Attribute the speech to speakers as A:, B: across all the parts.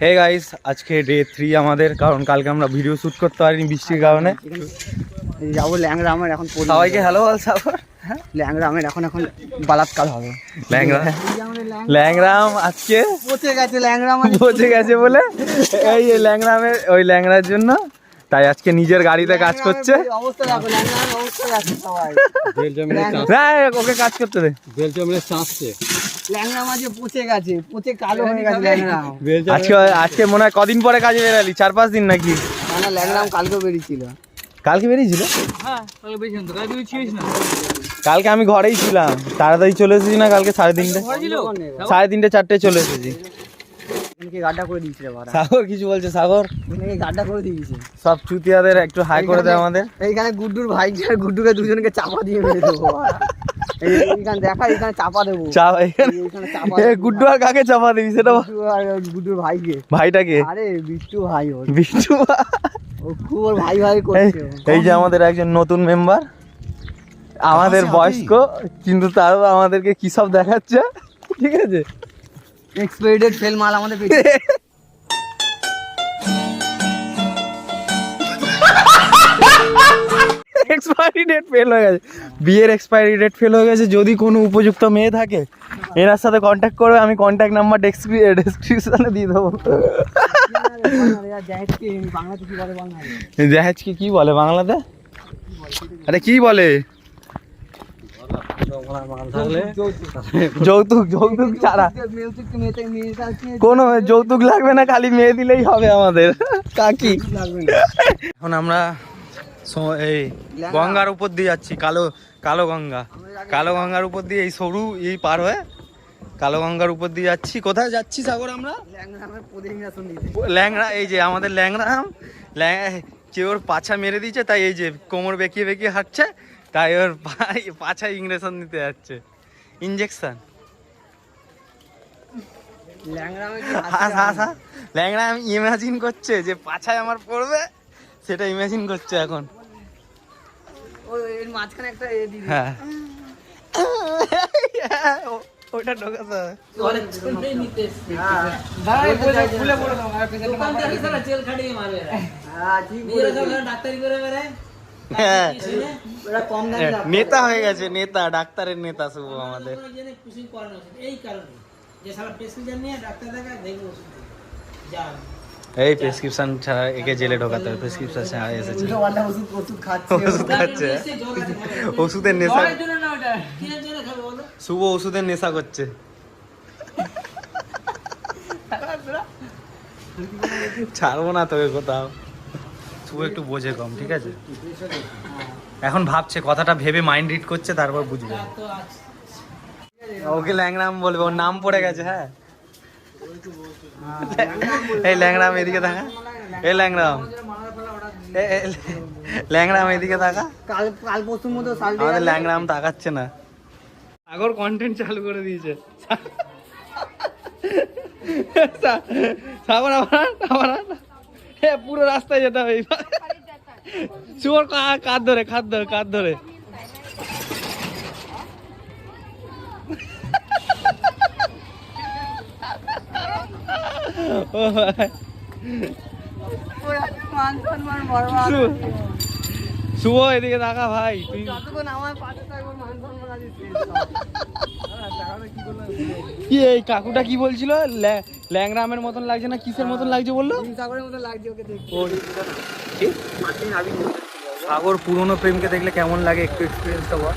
A: Hey guys, আজকে day 3 আমাদের, কারণ কালকে আমরা ভিডিও শুট করতে পারিনি বৃষ্টির কারণে।
B: যাবো ল্যাংড়া আমার এখন
A: সবাইকে হ্যালো বল সাগর।
B: ল্যাংড়া আমার এখন বালাৎকার হবে।
A: ল্যাংরাম আজকে
B: পচে গেছে, ল্যাংড়া আমার
A: পচে গেছে বলে এই ল্যাংরামের ওই ল্যাংড়ার জন্য তাই আজকে নিজের গাড়িতে কাজ করছে।
B: অবস্থা দেখো, ল্যাংড়ার অবস্থা দেখো সবাই।
A: ওকে কাজ করতে দে।
B: ল্যাংড়া মাঝে পচে গেছে, পচে কালো হয়ে গেছে ল্যাংড়া।
A: আজকে মনে হয় কদিন পরে কাজে বেরালি? 4-5 দিন নাকি?
B: না, ল্যাংড়া কালকেও বেরিয়েছিল।
A: কালকে বেরিয়েছিল? কালকে আমি ঘরেই ছিলাম, তাড়াতাড়ি চলে এসেছি না কালকে 3:30 3:30 4টায় চলে এসেছি।
B: গাড্ডা করে দিয়েছে
A: সাগর কিছু বলছে? সাগর
B: গাড্ডা করে দিয়েছে।
A: সব চুতিয়াদের একটু হাই করে দেয় আমাদের।
B: এইখানে গুড্ডুর ভাই আর গুড্ডুকে দুজনকে চাপা দিয়ে মেরে দেবো। এইখানে দেখা, এইখানে চাপা দেবো।
A: গুড্ডু আর কাকে চাপা দিবি সেটা?
B: গুড্ডুর ভাইকে।
A: ভাইটাকে?
B: আরে বিষ্টু ভাই।
A: বিষ্টু
B: ও খুব ওর ভাই ভাই করছে।
A: এই যে আমাদের একজন নতুন মেম্বার, আমাদের বয়স্ক, কিন্তু তারও আমাদেরকে কি সব দেখাচ্ছে। ঠিক আছে,
B: এক্সপায়ার্ড ফেল মাল আমাদের পেটে।
A: এক্সপায়ারি ডেট ফেল হয়ে গেছে, বিয়ের এক্সপায়ারি ডেট ফেল হয়ে গেছে। যদি কোনো উপযুক্ত মেয়ে থাকে এনার সাথে কন্ট্যাক্ট করবে, আমি কন্ট্যাক্ট নাম্বার ডেসক্রিপশনে দিয়ে দেবো। জাহেজকে কি বলে বাংলাতে? আরে কি বলে? যৌতুক। যৌতুক ছাড়া কোনো যৌতুক লাগবে না, খালি মেয়ে দিলেই হবে আমাদের। কাকি এখন আমরা এই গঙ্গার উপর দিয়ে যাচ্ছি, কালো গঙ্গার উপর দিয়ে, এই সরু এই পার হয়ে কালো গঙ্গার উপর দিয়ে যাচ্ছি। কোথায় যাচ্ছি সাগর? আমরা ল্যাংড়া, এই যে আমাদের ল্যাংড়াম, কেউ ওর পাছা মেরে দিয়েছে, তাই এই যে কোমর বেঁকিয়ে বেঁকিয়ে হাঁটছে, তাই ওর পাছা ইঞ্জেকশন নিতে যাচ্ছে। ইঞ্জেকশন ল্যাংড়া আমি ইমাজিন করছে যে পাছায় আমার পড়বে, সেটা ইমাজিন করছে এখন। হ্যাঁ ওটা ঢোকাতে নেতা হয়ে গেছে, নেতা, ডাক্তারের নেতা শুভ আমাদের। এই প্রেসক্রিপশন ছাড়া একে জেলে ঢোকাতে হবে, প্রেসক্রিপশন ছাড়া এসেছে, ওষুধ খাচ্ছে, ওষুধের নেশা। শুভ ওষুধের নেশা করছে। ছাড়বো না তোকে কোথাও। শুভ একটু বোঝে কম, ঠিক আছে? এখন ভাবছে, কথাটা ভেবে মাইন্ড রিড করছে, তারপর বুঝবে। ওকে ল্যাংরাম বলবে, ওর নাম পড়ে গেছে। হ্যাঁ, এই ল্যাংরাম এদিকে থাকা, এই ল্যাংরাম এদিকে থাকা।
B: কাল পরশুর মতো
A: আমাদের ল্যাংরাম তাকাচ্ছে না। সাগর কন্টেন্ট চালু করে দিয়েছে। সাগর আবার পুরো রাস্তায় যেতে হবে। শুয়োর কাঁধ ধরে শুভ এদিকে দেখা ভাই, তুই কি এই কাকুটা কি বলছিল? ল্যাংরামের মতন লাগছে না কিসের মতন লাগছে বললো? সাগর পুরনো প্রেমকে দেখলে কেমন লাগে একটু এক্সপিরিয়েন্সটা বল।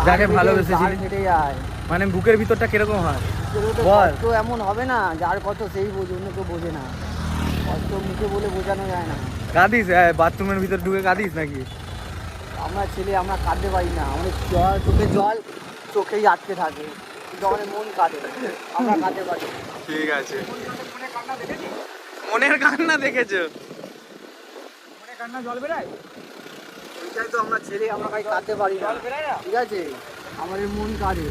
A: যাকে ভালোবেসেছিলি, মানে বুকের ভিতরটা কিরকম হয় বল?
B: তো এমন হবে না, যার কত সেই বোঝে, অন্য কেউ বোঝে না। কত মুখে বলে বোঝানো যায় না।
A: কাঁদিস বাথরুমের ভিতর ঢুকে কাঁদিস নাকি?
B: আমরা ছেলে, আমরা কাঁদতে পারি না, আমাদের জল চোখেই আটকে থাকে, আমাদের মন কাঁদে, আমরা কাঁদতে পারি।
A: ঠিক আছে, মনের কান্না দেখেছো?
B: মনের কান্না জল বেরায়, ওইটাই তো আমরা ছেলে, আমরা কাঁদতে পারি না, ঠিক আছে? আমাদের মন কাঁদে।